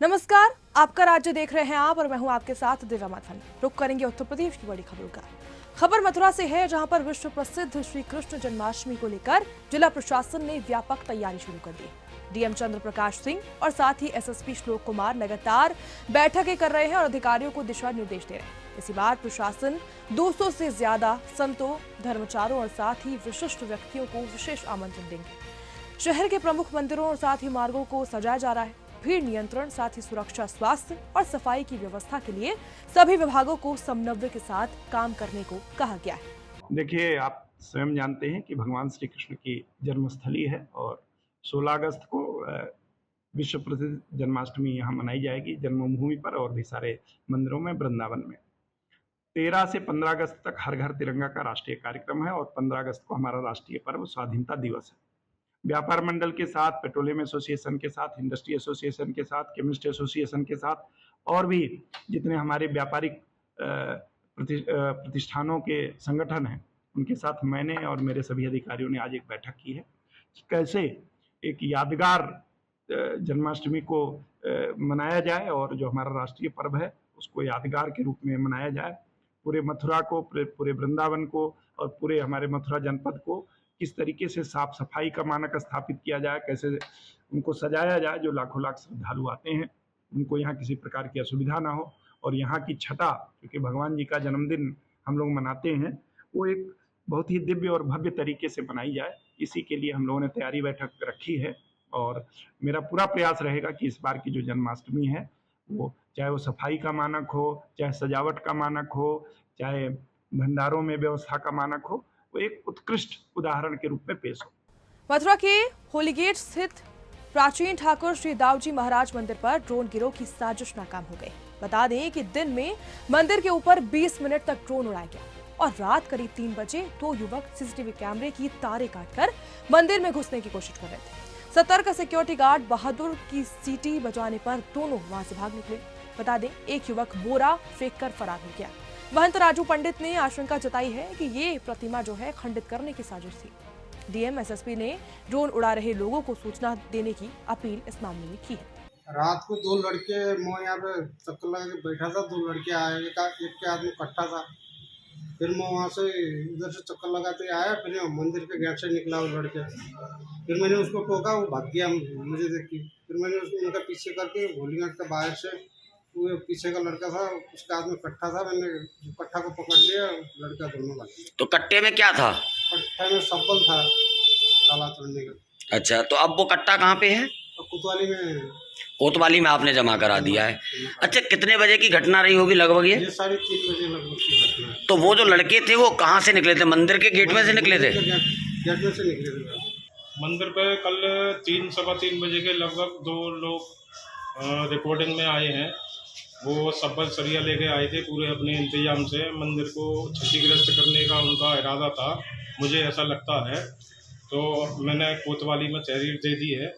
नमस्कार, आपका राज्य देख रहे हैं आप और मैं हूं आपके साथ दिव्या माथन। रुक करेंगे उत्तर प्रदेश की बड़ी खबरों का। खबर मथुरा से है, जहां पर विश्व प्रसिद्ध श्री कृष्ण जन्माष्टमी को लेकर जिला प्रशासन ने व्यापक तैयारी शुरू कर दी। डीएम चंद्र प्रकाश सिंह और साथ ही एसएसपी श्लोक कुमार लगातार बैठकें कर रहे हैं और अधिकारियों को दिशा निर्देश दे रहे हैं। इसी बार प्रशासन 200 से ज्यादा संतों, धर्मचारों और साथ ही विशिष्ट व्यक्तियों को विशेष आमंत्रण देंगे। शहर के प्रमुख मंदिरों और साथ ही मार्गों को सजाया जा रहा है। भीड़ नियंत्रण, साथ ही सुरक्षा, स्वास्थ्य और सफाई की व्यवस्था के लिए सभी विभागों को समन्वय के साथ काम करने को कहा गया है। देखिए, आप स्वयं जानते हैं कि भगवान श्री कृष्ण की जन्मस्थली है और 16 अगस्त को विश्व प्रसिद्ध जन्माष्टमी यहाँ मनाई जाएगी जन्मभूमि पर और भी सारे मंदिरों में, वृंदावन में। 13 से 15 अगस्त तक हर घर तिरंगा का राष्ट्रीय कार्यक्रम है और 15 अगस्त को हमारा राष्ट्रीय पर्व स्वाधीनता दिवस है। व्यापार मंडल के साथ, पेट्रोलियम एसोसिएशन के साथ, इंडस्ट्री एसोसिएशन के साथ, केमिस्ट एसोसिएशन के साथ और भी जितने हमारे व्यापारिक प्रतिष्ठानों के संगठन हैं, उनके साथ मैंने और मेरे सभी अधिकारियों ने आज एक बैठक की है कि कैसे एक यादगार जन्माष्टमी को मनाया जाए और जो हमारा राष्ट्रीय पर्व है उसको यादगार के रूप में मनाया जाए। पूरे मथुरा को, पूरे वृंदावन को और पूरे हमारे मथुरा जनपद को किस तरीके से साफ सफाई का मानक स्थापित किया जाए, कैसे उनको सजाया जाए, जो लाखों लाख श्रद्धालु आते हैं उनको यहाँ किसी प्रकार की असुविधा ना हो। और यहाँ की छठा, क्योंकि भगवान जी का जन्मदिन हम लोग मनाते हैं, वो एक बहुत ही दिव्य और भव्य तरीके से मनाई जाए, इसी के लिए हम लोगों ने तैयारी बैठक रखी है। और मेरा पूरा प्रयास रहेगा कि इस बार की जो जन्माष्टमी है वो चाहे वो सफाई का मानक हो, चाहे सजावट का मानक हो, चाहे भंडारों में व्यवस्था का मानक हो, वो एक उत्कृष्ट उदाहरण के रूप में पेश हो। मथुरा के होलीगेट स्थित प्राचीन ठाकुर श्री दाऊजी महाराज मंदिर पर ड्रोन गिरोह की साजिश नाकाम हो गई। बता दें कि दिन में मंदिर के ऊपर 20 मिनट तक ड्रोन उड़ाया गया और रात करीब 3 बजे 2 युवक सीसीटीवी कैमरे की तारें काटकर मंदिर में घुसने की कोशिश कर रहे थे। सतर्क सिक्योरिटी गार्ड बहादुर की सीटी बजाने पर दोनों वहां से भाग निकले। बता दें, एक युवक बोरा फेंककर फरार हो गया। महंत राजू पंडित ने आशंका जताई है कि ये प्रतिमा जो है खंडित करने की साजिश थी। डीएम एसएसपी ने ड्रोन उड़ा रहे लोगों को सूचना देने की अपील इस मामले में की है। रात को 2 लड़के, मैं यहाँ पे चक्कर लगा के बैठा था, 2 लड़के आए, एक के हाथ में कट्टा था। फिर मैं वहाँ से इधर से चक्कर लगाते आया, फिर मंदिर के गेट से निकला वो लड़के। फिर मैंने उसको टोका, वो भाग गया मुझे देख के। फिर मैंने उनका पीछे करके गोलीगांठ का बाहर से, वो पीछे का लड़का था, उसके हाथ में कट्टा था, मैंने कट्टा को पकड़ लिया, लड़का दोनों भाग गया। तो कट्टे में क्या था? कट्टा में सब्बल था ताला तोड़ने का। अच्छा, तो अब वो कट्टा कहाँ पे है? तो कोतवाली में, कोतवाली में आपने जमा करा दिया है। अच्छा, कितने बजे की घटना रही होगी लगभग ये? 3:30 बजे लगभग की घटना है। तो वो जो लड़के थे वो कहाँ से निकले थे? मंदिर के गेट में से निकले थे? गेट में से निकले थे। मंदिर पे कल 3-3:15 बजे के लगभग 2 लोग रिपोर्टिंग में आए हैं। वो सब्बल सरिया लेके आए थे पूरे अपने इंतजाम से। मंदिर को क्षतिग्रस्त करने का उनका इरादा था, मुझे ऐसा लगता है। तो मैंने कोतवाली में तहरीर दे दी है।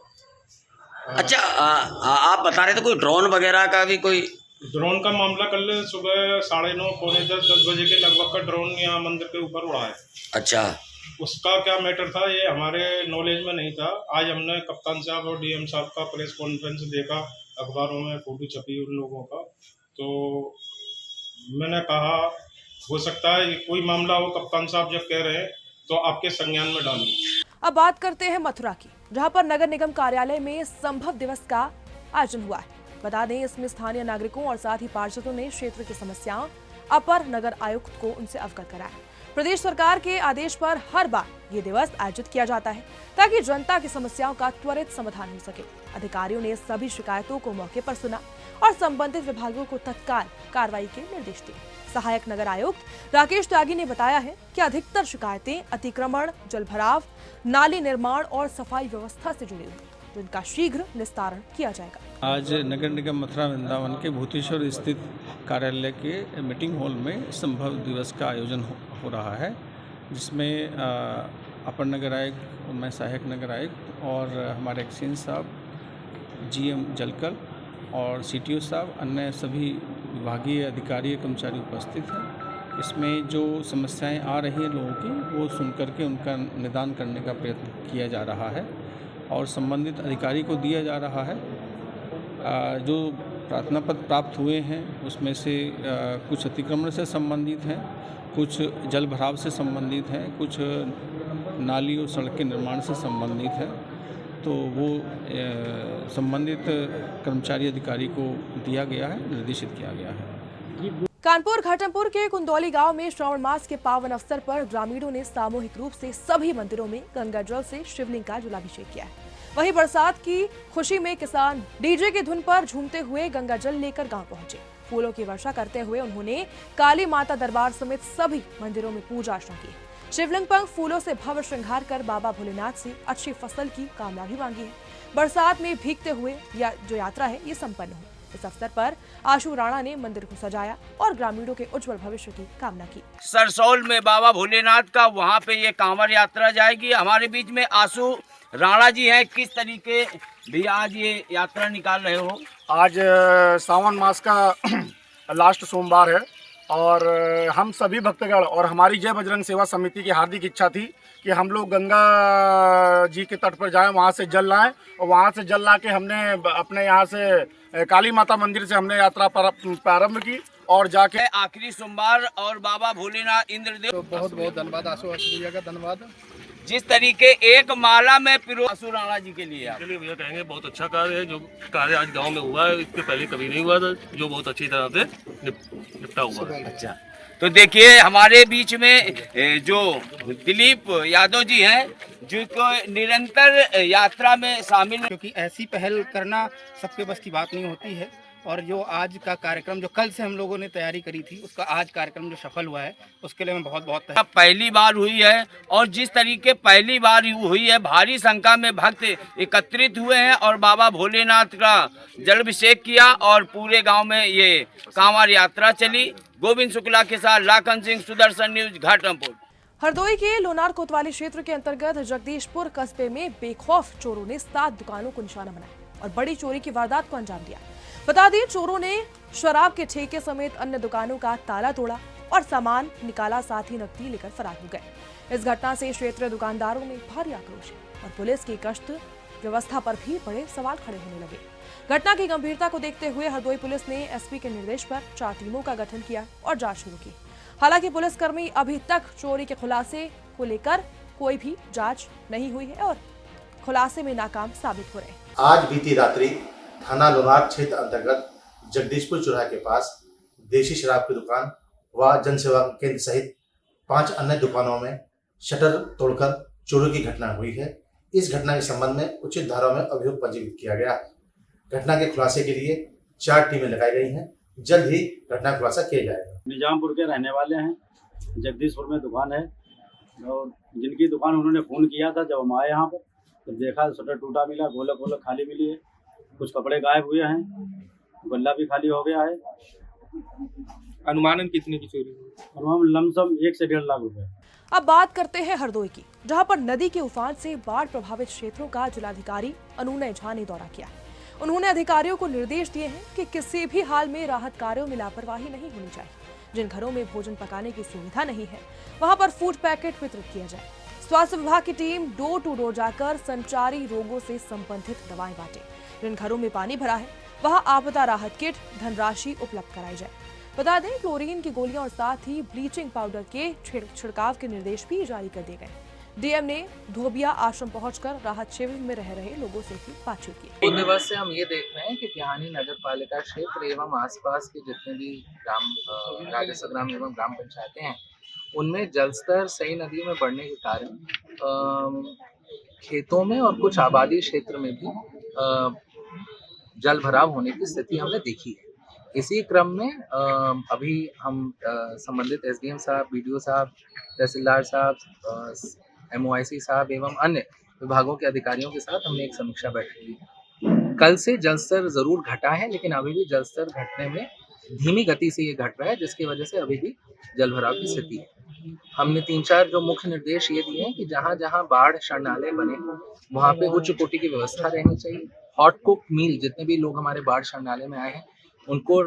अच्छा, आप बता रहे थे कोई ड्रोन वगैरह का भी कोई? ड्रोन का मामला कल सुबह 9:30 पौने 10 बजे के लगभग का ड्रोन यहाँ मंदिर के ऊपर उड़ा है। अच्छा, उसका क्या मैटर था ये हमारे नॉलेज में नहीं था। आज हमने कप्तान साहब और डीएम साहब का प्रेस कॉन्फ्रेंस देखा, अखबारों में फोटो छपी उन लोगों का, तो मैंने कहा हो सकता है कोई मामला हो। कप्तान साहब जब कह रहे हैं तो आपके संज्ञान में डालूं। अब बात करते हैं मथुरा की, जहां पर नगर निगम कार्यालय में संभव दिवस का आयोजन हुआ है। बता दें, इसमें स्थानीय नागरिकों और साथ ही पार्षदों ने क्षेत्र की समस्याओं अपर नगर आयुक्त को उनसे अवगत कराया। प्रदेश सरकार के आदेश पर हर बार ये दिवस आयोजित किया जाता है ताकि जनता की समस्याओं का त्वरित समाधान हो सके। अधिकारियों ने सभी शिकायतों को मौके पर सुना और संबंधित विभागों को तत्काल कार्रवाई के निर्देश दिए। सहायक नगर आयुक्त राकेश त्यागी ने बताया है कि अधिकतर शिकायतें अतिक्रमण, जलभराव, नाली निर्माण और सफाई व्यवस्था से जुड़ी हुई, जिनका शीघ्र निस्तारण किया जाएगा। आज नगर निगम मथुरा वृंदावन के भूतेश्वर स्थित कार्यालय के मीटिंग हॉल में संभव दिवस का आयोजन हो रहा है, जिसमें अपर नगर आयुक्त, मैं सहायक नगर आयुक्त और हमारे एक्सचेंज साहब, जीएम जलकल और सीटीओ साहब, अन्य सभी विभागीय अधिकारी कर्मचारी उपस्थित हैं। इसमें जो समस्याएं आ रही हैं लोगों की, वो सुन करके उनका निदान करने का प्रयत्न किया जा रहा है और संबंधित अधिकारी को दिया जा रहा है। जो प्रार्थना पत्र प्राप्त हुए हैं उसमें से कुछ अतिक्रमण से संबंधित हैं, कुछ जल भराव से संबंधित हैं, कुछ नाली और सड़क के निर्माण से संबंधित हैं। तो वो संबंधित कर्मचारी अधिकारी को दिया गया है, निर्देशित किया गया है। कानपुर घाटमपुर के कुंदौली गांव में श्रावण मास के पावन अवसर पर ग्रामीणों ने सामूहिक रूप से सभी मंदिरों में गंगा जल से शिवलिंग का जलाभिषेक किया है। वहीं बरसात की खुशी में किसान डीजे की धुन पर झूमते हुए गंगा जल लेकर गांव पहुंचे। फूलों की वर्षा करते हुए उन्होंने काली माता दरबार समेत सभी मंदिरों में पूजा अर्चना की। शिवलिंग पर फूलों से भव्य श्रृंगार कर बाबा भोलेनाथ से अच्छी फसल की कामना भी मांगी है। बरसात में भीगते हुए जो यात्रा है ये संपन्न हुई। इस अवसर पर आशु राणा ने मंदिर को सजाया और ग्रामीणों के उज्जवल भविष्य की कामना की। सरसौल में बाबा भोलेनाथ का वहाँ पे ये कांवड़ यात्रा जाएगी। हमारे बीच में आशु राणा जी हैं। किस तरीके भी आज ये यात्रा निकाल रहे हो? आज सावन मास का लास्ट सोमवार है और हम सभी भक्तगण और हमारी जय बजरंग सेवा समिति की हार्दिक इच्छा थी कि हम लोग गंगा जी के तट पर जाएं, वहाँ से जल लाएं और वहाँ से जल ला के हमने अपने यहाँ से काली माता मंदिर से हमने यात्रा प्रारंभ की और जाके आखिरी सोमवार और बाबा भोलेनाथ इंद्रदेव तो बहुत बहुत धन्यवाद आशु भैया का धन्यवाद। जिस तरीके एक माला में पिरो आशु राणा जी के लिए आप। भैया कहेंगे बहुत अच्छा कार्य है। जो कार्य आज गांव में हुआ है इसके पहले कभी नहीं हुआ था, जो बहुत अच्छी तरह से निपटा हुआ है। अच्छा, तो देखिए हमारे बीच में जो दिलीप यादव जी हैं जिनको निरंतर यात्रा में शामिल, क्योंकि ऐसी पहल करना सबके बस की बात नहीं होती है और जो आज का कार्यक्रम जो कल से हम लोगों ने तैयारी करी थी उसका आज कार्यक्रम जो सफल हुआ है उसके लिए मैं बहुत बहुत पहली बार हुई है और जिस तरीके पहली बार हुई है भारी संख्या में भक्त एकत्रित हुए हैं और बाबा भोलेनाथ का जलाभिषेक किया और पूरे गांव में ये कांवड़ यात्रा चली। गोविंद शुक्ला के साथ लाखन सिंह, सुदर्शन न्यूज, घाटमपुर। हरदोई के लोनार कोतवाली क्षेत्र के अंतर्गत जगदीशपुर कस्बे में बेखौफ चोरों ने 7 दुकानों को निशाना बनाया और बड़ी चोरी की वारदात को अंजाम दिया। बता दें, चोरों ने शराब के ठेके समेत अन्य दुकानों का ताला तोड़ा और सामान निकाला, साथ ही नकदी लेकर फरार हो गए। इस घटना से क्षेत्रीय दुकानदारों में भारी आक्रोश है और पुलिस की गश्त व्यवस्था पर भी बड़े सवाल खड़े होने लगे। घटना की गंभीरता को देखते हुए हरदोई पुलिस ने एसपी के निर्देश पर 4 टीमों का गठन किया और जांच शुरू की। हालांकि पुलिसकर्मी अभी तक चोरी के खुलासे को लेकर कोई भी जांच नहीं हुई है और खुलासे में नाकाम साबित हो रहे हैं। आज बीती रात्रि थाना लोनार क्षेत्र अंतर्गत जगदीशपुर चौराहे के पास देशी शराब की दुकान व जनसेवा केंद्र सहित 5 अन्य दुकानों में शटर तोड़कर चोरी की घटना हुई है। इस घटना के संबंध में उचित धाराओं में अभियोग पंजीकृत किया गया है। घटना के खुलासे के लिए 4 टीमें लगाई गई हैं। जल्द ही घटना खुलासा किया जाएगा। निजामपुर के रहने वाले हैं, जगदीशपुर में दुकान है और जिनकी दुकान उन्होंने फ़ोन किया था, जब हम आए यहाँ पर तो देखा शटर टूटा मिला, गोलक खाली मिली है, कुछ कपड़े गायब हुए हैं, गल्ला भी खाली हो गया है। अनुमानन कितने की चोरी हुई? अनुमान लमसम 1 से 1.5 लाख रुपए। अब बात करते हैं हरदोई की, जहां पर नदी के उफान से बाढ़ प्रभावित क्षेत्रों का जिलाधिकारी अनुनय झा ने दौरा किया। उन्होंने अधिकारियों को निर्देश दिए हैं कि किसी भी हाल में राहत कार्यों में लापरवाही नहीं होनी चाहिए। जिन घरों में भोजन पकाने की सुविधा नहीं है वहां पर फूड पैकेट वितरित किया जाए। स्वास्थ्य विभाग की टीम डोर टू डोर जाकर संचारी रोगों से संबंधित दवाएं बांटे। जिन घरों में पानी भरा है वहां आपदा राहत किट, धनराशि उपलब्ध कराई जाए। बता दें, क्लोरीन की गोलियां और साथ ही ब्लीचिंग पाउडर के छिड़काव के निर्देश भी जारी कर दिए गए। डीएम ने धोबिया आश्रम पहुंचकर राहत शिविर में रह रहे लोगों से भी बातचीत की। 2 दिवस से हम ये देख रहे हैं कि बिहानी नगर पालिका क्षेत्र एवं आसपास के जितने भी ग्राम राजस्व ग्राम एवं ग्राम पंचायतें हैं उनमें जल स्तर सही नदियों में बढ़ने के कारण खेतों में और कुछ आबादी क्षेत्र में भी जल भराव होने की स्थिति हमने देखी है। इसी क्रम में अभी हम संबंधित एसडीएम साहब, बीडीओ साहब, तहसीलदार साहब, एमओआईसी साहब एवं अन्य विभागों के अधिकारियों के साथ हमने एक समीक्षा बैठक की। कल से जल स्तर जरूर घटा है, लेकिन अभी भी जल स्तर घटने में धीमी गति से ये घट रहा है, जिसकी वजह से अभी भी जल भराव की स्थिति है। हमने 3-4 जो मुख्य निर्देश ये दिए हैं कि जहाँ जहाँ बाढ़ शरणालय बने वहाँ पे उच्च कोटि की व्यवस्था रहनी चाहिए। हॉट कुक मील, जितने भी लोग हमारे बाढ़ शरणालय में आए हैं उनको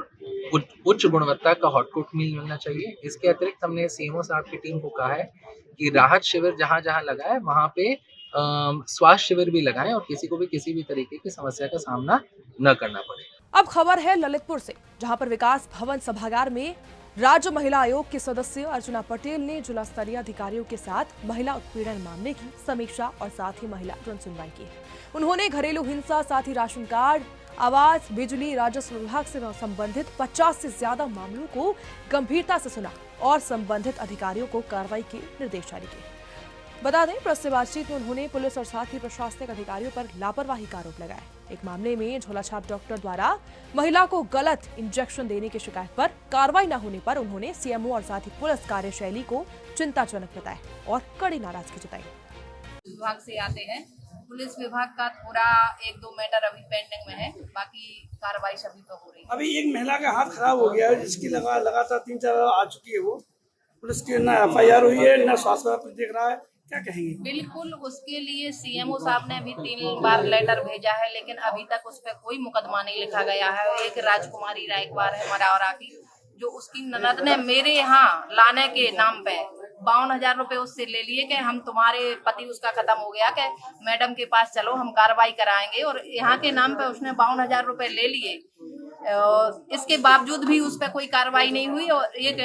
उच्च गुणवत्ता का हॉट कुक मील मिलना चाहिए। इसके अतिरिक्त हमने सीएमओ साहब की टीम को कहा है कि राहत शिविर जहाँ जहाँ लगा है वहाँ पे स्वास्थ्य शिविर भी लगाएं और किसी को भी किसी भी तरीके की समस्या का सामना न करना पड़े। अब खबर है ललितपुर से, जहां पर विकास भवन सभागार में राज्य महिला आयोग के सदस्य अर्चना पटेल ने जिला स्तरीय अधिकारियों के साथ महिला उत्पीड़न मामले की समीक्षा और साथ ही महिला जन सुनवाई की। उन्होंने घरेलू हिंसा, साथ ही राशन कार्ड, आवास, बिजली, राजस्व विभाग से संबंधित 50 से ज्यादा मामलों को गंभीरता से सुना और संबंधित अधिकारियों को कार्रवाई के निर्देश जारी किए। बता दें, प्रेस से बातचीत में उन्होंने पुलिस और साथ ही प्रशासनिक अधिकारियों पर लापरवाही का आरोप लगाया। एक मामले में झोलाछाप डॉक्टर द्वारा महिला को गलत इंजेक्शन देने की शिकायत पर कार्रवाई न होने पर उन्होंने सीएमओ और साथ ही पुलिस कार्यशैली को चिंताजनक बताया और कड़ी नाराजगी जताई। विभाग से आते हैं, पुलिस विभाग का थोड़ा 1-2 मैटर अभी पेंडिंग में है, बाकी कार्रवाई सभी पे हो रही है। अभी एक महिला का हाथ खराब हो गया है, जिसकी लगातार 3-4 आ चुकी है। वो पुलिस की न FIR हुई है, न स्वास्थ्य विभाग देख रहा है, क्या कहेंगे? बिल्कुल, उसके लिए सीएमओ साहब ने अभी 3 बार लेटर भेजा है, लेकिन अभी तक उस पर कोई मुकदमा नहीं लिखा गया है। एक राजकुमारी रायकवार है मरावरा की, जो उसकी ननद ने मेरे यहाँ लाने के नाम पे 52,000 रुपए उससे ले लिए कि हम तुम्हारे पति उसका खत्म हो गया, कि मैडम के पास चलो हम कार्रवाई कराएंगे, और यहाँ के नाम पे उसने 52,000 रुपए ले लिए। इसके बावजूद भी उस पर कोई कार्रवाई नहीं हुई। और एक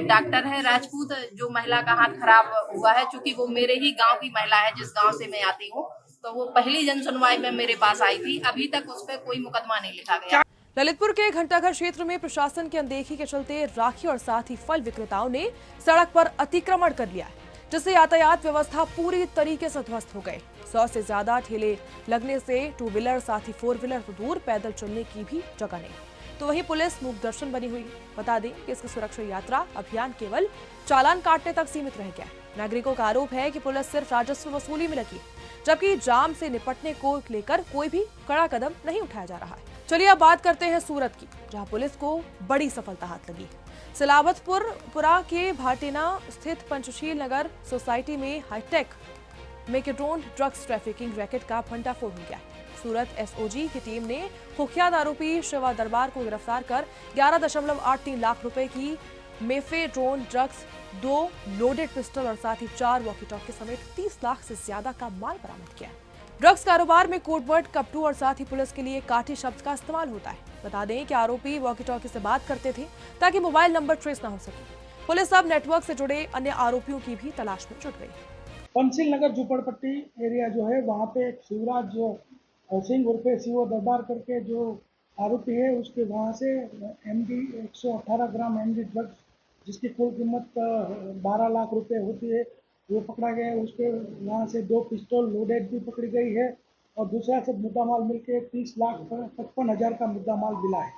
डॉक्टर है राजपूत, जो महिला का हाथ खराब हुआ है, चूंकि वो मेरे ही गांव की महिला है, जिस गांव से मैं आती हूँ, तो वो पहली जन सुनवाई में मेरे पास आई थी। अभी तक उस पर कोई मुकदमा नहीं लिखा गया। ललितपुर के घंटाघर क्षेत्र में प्रशासन की अनदेखी के चलते राखी और साथ ही फल विक्रेताओं ने सड़क पर अतिक्रमण कर लिया, जिससे यातायात व्यवस्था पूरी तरीके से ध्वस्त हो गई। 100 से ज्यादा ठेले लगने से 2 व्हीलर साथ ही 4 व्हीलर तो दूर, पैदल चलने की भी जगह नहीं। तो वहीं पुलिस मूक दर्शन बनी हुई। बता दें कि इसका सुरक्षा यात्रा अभियान केवल चालान काटने तक सीमित रह गया। नागरिकों का आरोप है कि पुलिस सिर्फ राजस्व वसूली में लगी, जबकि जाम से निपटने को लेकर कोई भी कड़ा कदम नहीं उठाया जा रहा है। चलिए अब बात करते हैं सूरत की, जहां पुलिस को बड़ी सफलता हाथ लगी। सिलावतपुरा के भाटेना स्थित पंचशील नगर सोसाइटी में हाईटेक मेकेड्रोन ड्रग्स ट्रैफिकिंग रैकेट का भंडाफोड़ हो गया। सूरत SOG की टीम ने कुख्यात आरोपी शिवा दरबार को गिरफ्तार कर 11.83 लाख रुपए की मेफेड्रोन ड्रग्स, 2 लोडेड पिस्टल और साथ ही 4 वॉकी टॉकी समेत 30 लाख से ज्यादा का माल बरामद किया। ड्रग्स कारोबार में कोडवर्ड कपटू और साथ ही पुलिस के लिए काठी शब्द का इस्तेमाल होता है। बता दें कि आरोपी वॉकी टॉकी से बात करते थे ताकि मोबाइल नंबर ट्रेस न हो सके। पुलिस अब नेटवर्क से जुड़े अन्य आरोपियों की भी तलाश में जुट गई। पंचशील नगर झोपड़पट्टी एरिया जो है, वहाँ पे एक शिवराज सिंह उर्फे शिव दरबार करके जो आरोपी है, उसके वहाँ से MD 118 ग्राम MD ड्रग्स, जिसकी कुल कीमत 12 लाख रुपए होती है, वो पकड़ा गया है। उसके वहाँ से 2 पिस्तौल लोडेड भी पकड़ी गई है और दूसरा सब मुद्दा माल मिलकर 30,55,000 का मुद्दा माल मिला है।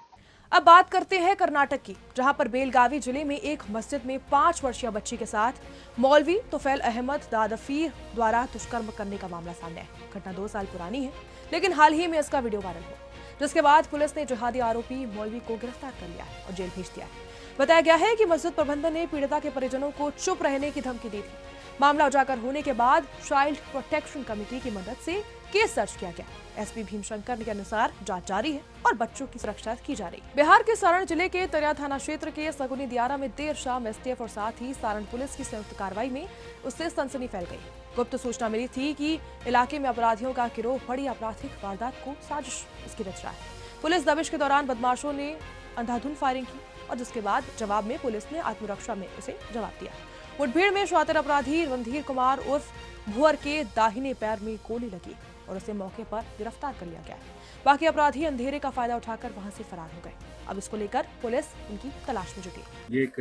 अब बात करते हैं कर्नाटक की, जहां पर बेलगावी जिले में एक मस्जिद में 5 वर्षीय बच्ची के साथ मौलवी तोफैल अहमद दादफीर द्वारा दुष्कर्म करने का मामला सामने आया। घटना 2 साल पुरानी है, लेकिन हाल ही में इसका वीडियो वायरल हुआ, जिसके बाद पुलिस ने जिहादी आरोपी मौलवी को गिरफ्तार कर लिया और जेल भेज दिया है। बताया गया है कि मस्जिद प्रबंधन ने पीड़िता के परिजनों को चुप रहने की धमकी दी थी। मामला उजागर होने के बाद चाइल्ड प्रोटेक्शन कमेटी की मदद से केस दर्ज किया गया। SP भीमशंकर के अनुसार जांच जारी है और बच्चों की सुरक्षा की जा रही है। बिहार के सारण जिले के तरिया थाना क्षेत्र के सगुनी दियारा में देर शाम STF और साथ ही सारण पुलिस की संयुक्त कार्रवाई में उससे सनसनी फैल गई। गुप्त सूचना मिली थी कि इलाके में अपराधियों का गिरोह बड़ी आपराधिक वारदात को साजिश इसकी रच रहा है। पुलिस दबिश के दौरान बदमाशों ने अंधाधुंध फायरिंग की और जिसके बाद जवाब में पुलिस ने आत्मरक्षा में उसे जवाब दिया। मुठभेड़ में शातिर अपराधी रणधीर कुमार उर्फ भुअर के दाहिने पैर में गोली लगी और उसे मौके पर गिरफ्तार कर लिया गया। बाकी अपराधी अंधेरे का फायदा उठाकर वहां से फरार हो गए। अब इसको लेकर पुलिस उनकी तलाश में जुटी। ये एक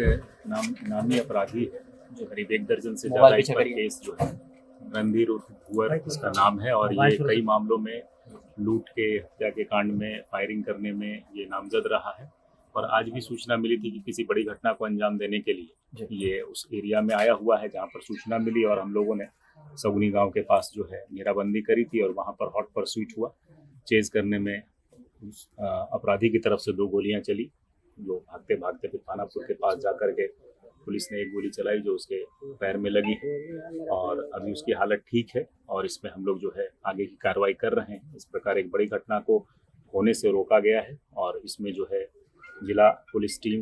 नामी अपराधी है जो करीब 1 दर्जन से ज्यादा इस पर केस जो है, रणधीर उर्फ भुअर इसका नाम है और ये कई मामलों में लूट के, हत्या के कांड में, फायरिंग करने में ये नामजद रहा है। और आज भी सूचना मिली थी कि किसी बड़ी घटना को अंजाम देने के लिए ये उस एरिया में आया हुआ है, जहाँ पर सूचना मिली और हम लोगों ने सगुनी गांव के पास जो है घेराबंदी करी थी और वहाँ पर हॉट परसूट हुआ। चेज करने में अपराधी की तरफ से 2 गोलियां चली, जो भागते भागते फिर थानापुर के पास जाकर के पुलिस ने 1 गोली चलाई जो उसके पैर में लगी है और अभी उसकी हालत ठीक है और इसमें हम लोग जो है आगे की कार्रवाई कर रहे हैं। इस प्रकार एक बड़ी घटना को होने से रोका गया है और इसमें जो है जिला पुलिस टीम,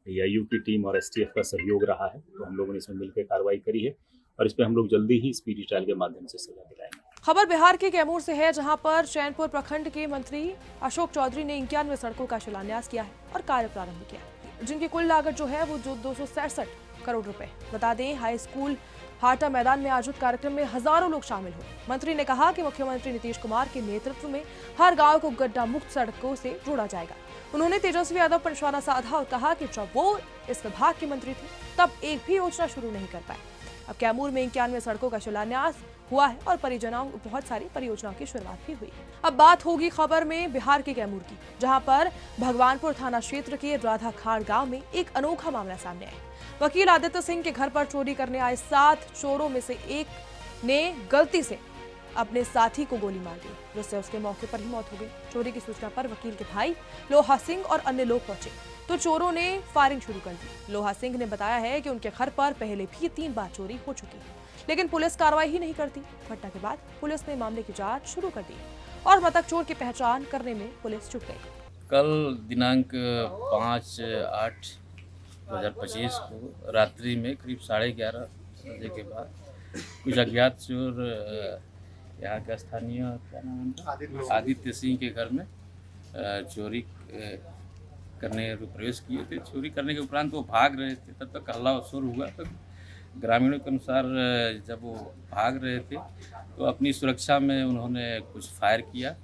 AIU की टीम और STF का सहयोग रहा है। तो हम लोगों ने इसमें मिलकर कार्रवाई करी है और इस पर हम लोग जल्दी ही स्पीडी ट्रायल के माध्यम से सजा दिलाएंगे। खबर बिहार के कैमूर से है, जहां पर चैनपुर प्रखंड के मंत्री अशोक चौधरी ने 91 सड़कों का शिलान्यास किया है और कार्य प्रारंभ किया है, जिनकी कुल लागत जो है वो 267 करोड़ रुपए। बता दें, हाई स्कूल हाटा मैदान में आयोजित कार्यक्रम में हजारों लोग शामिल हुए। मंत्री ने कहा कि मुख्यमंत्री नीतीश कुमार के नेतृत्व में हर गांव को गड्ढा मुक्त सड़कों से जोड़ा जाएगा। उन्होंने तेजस्वी यादव पर निशाना साधा और कहा कि जब वो इस विभाग के मंत्री थे तब एक भी योजना शुरू नहीं कर पाए। अब कैमूर में 91 सड़कों का शिलान्यास हुआ है और बहुत सारी परियोजनाओं की शुरुआत भी हुई। अब बात होगी खबर में बिहार के कैमूर की, जहां पर भगवानपुर थाना क्षेत्र के राधा खाड़ गांव में एक अनोखा मामला सामने आया। वकील आदित्य सिंह के घर पर चोरी करने आए 7 चोरों में से एक ने गलती से अपने साथी को गोली मार दी, जिससे उसके मौके पर ही मौत हो गई। चोरी की सूचना पर वकील के भाई लोहा सिंह और अन्य लोग पहुंचे तो चोरों ने फायरिंग शुरू कर दी। लोहा सिंह ने बताया है कि उनके घर पर पहले भी 3 बार चोरी हो चुकी है, लेकिन पुलिस कार्रवाई ही नहीं करती। घटना के बाद पुलिस ने मामले की जांच शुरू कर दी और मृतक चोर की पहचान करने में पुलिस जुट गई। कल दिनांक 5/8/2025 को रात्रि में करीब 11:30 बजे के बाद कुछ अज्ञात चोर यहाँ का स्थानीय क्या नाम है आदित्य सिंह के घर में चोरी करने प्रवेश किए थे। चोरी करने के उपरांत वो भाग रहे थे, तब तक हल्ला शोर हुआ। तो ग्रामीणों के अनुसार जब वो भाग रहे थे तो अपनी सुरक्षा में उन्होंने कुछ फायर किया।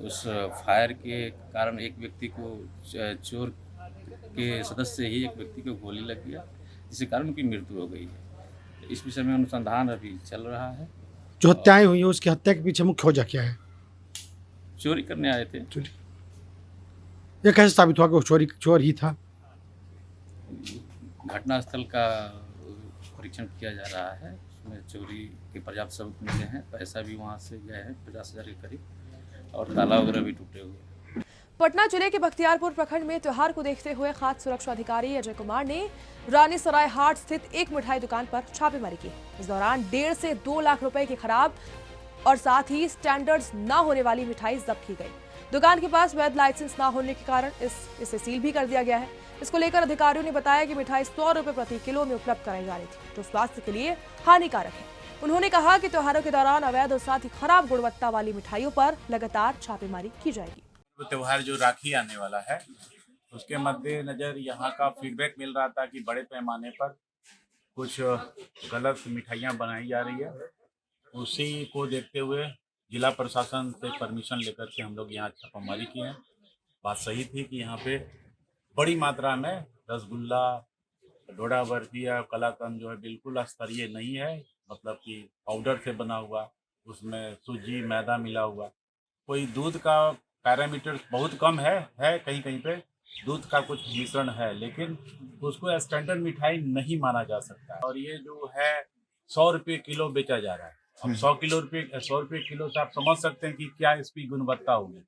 उस फायर के कारण एक व्यक्ति को चोर के सदस्य ही एक व्यक्ति को गोली लग गया, जिसके कारण उनकी मृत्यु हो गई है। इस विषय में अनुसंधान अभी चल रहा है। जो हत्याएं हुई हैं उसकी हत्या के पीछे मुख्य वजह क्या है? चोरी करने आए थे। ये कैसे साबित हुआ कि वो चोर ही था? घटनास्थल का परीक्षण किया जा रहा है, उसमें चोरी के पर्याप्त सबूत मिले हैं। पैसा भी वहाँ से गए हैं 50,000 के करीब, और ताला वगैरह भी टूटे हुए। पटना जिले के बख्तियारपुर प्रखंड में त्योहार को देखते हुए खाद्य सुरक्षा अधिकारी अजय कुमार ने रानी सराय हाट स्थित एक मिठाई दुकान पर छापेमारी की। इस दौरान 1.5 से 2 लाख रुपए की खराब और साथ ही स्टैंडर्ड्स न होने वाली मिठाई जब्त की गई। दुकान के पास वैध लाइसेंस न होने के कारण इसे सील भी कर दिया गया है। इसको लेकर अधिकारियों ने बताया कि मिठाई 100 रुपए प्रति किलो में उपलब्ध कराई जा रही थी, जो स्वास्थ्य के लिए हानिकारक है। उन्होंने कहा कि त्योहारों के दौरान अवैध और साथ ही खराब गुणवत्ता वाली मिठाइयों पर लगातार छापेमारी की जाएगी। त्योहार जो राखी आने वाला है, उसके मद्देनजर यहाँ का फीडबैक मिल रहा था कि बड़े पैमाने पर कुछ गलत मिठाइयाँ बनाई जा रही है। उसी को देखते हुए जिला प्रशासन से परमिशन लेकर के हम लोग यहाँ छापामारी की है। बात सही थी कि यहाँ पे बड़ी मात्रा में रसगुल्ला, डोडा बर्फी या कलाकंद जो है बिल्कुल स्तरीय नहीं है, मतलब कि पाउडर से बना हुआ, उसमें सूजी मैदा मिला हुआ। कोई दूध का पैरामीटर बहुत कम है कहीं कहीं पे दूध का कुछ मिश्रण है, लेकिन उसको स्टैंडर्ड मिठाई नहीं माना जा सकता। और ये जो है 100 रुपये किलो बेचा जा रहा है। अब 100 रुपये किलो से आप समझ सकते हैं कि क्या इसकी गुणवत्ता होगी।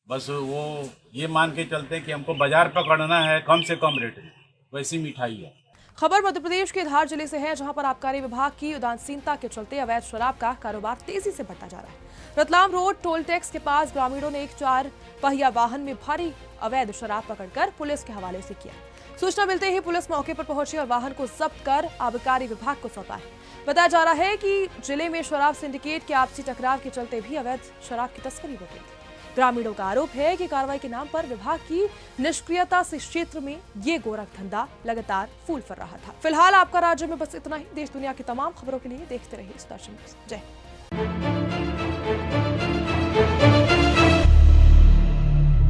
बस वो ये मान के चलते हैं कि हमको बाजार पकड़ना है कम से कम रेट में, वैसी मिठाई है। खबर मध्य प्रदेश के धार जिले से है, जहां पर आबकारी विभाग की उदासीनता के चलते अवैध शराब का कारोबार तेजी से बढ़ता जा रहा है। रतलाम रोड टोल टैक्स के पास ग्रामीणों ने एक 4 पहिया वाहन में भारी अवैध शराब पकड़कर पुलिस के हवाले से किया। सूचना मिलते ही पुलिस मौके पर पहुंची और वाहन को जब्त कर आबकारी विभाग को सौंपा है। बताया जा रहा है कि जिले में शराब सिंडिकेट के आपसी टकराव के चलते भी अवैध शराब की तस्करी बढ़ रही थी। ग्रामीणों का आरोप है कि कार्रवाई के नाम पर विभाग की निष्क्रियता से क्षेत्र में ये गोरख धंधा लगातार फूल फर रहा था। फिलहाल आपका राज्य में बस इतना ही। देश दुनिया की तमाम खबरों के लिए देखते रहिए सुदर्शन न्यूज़। जय हिंद।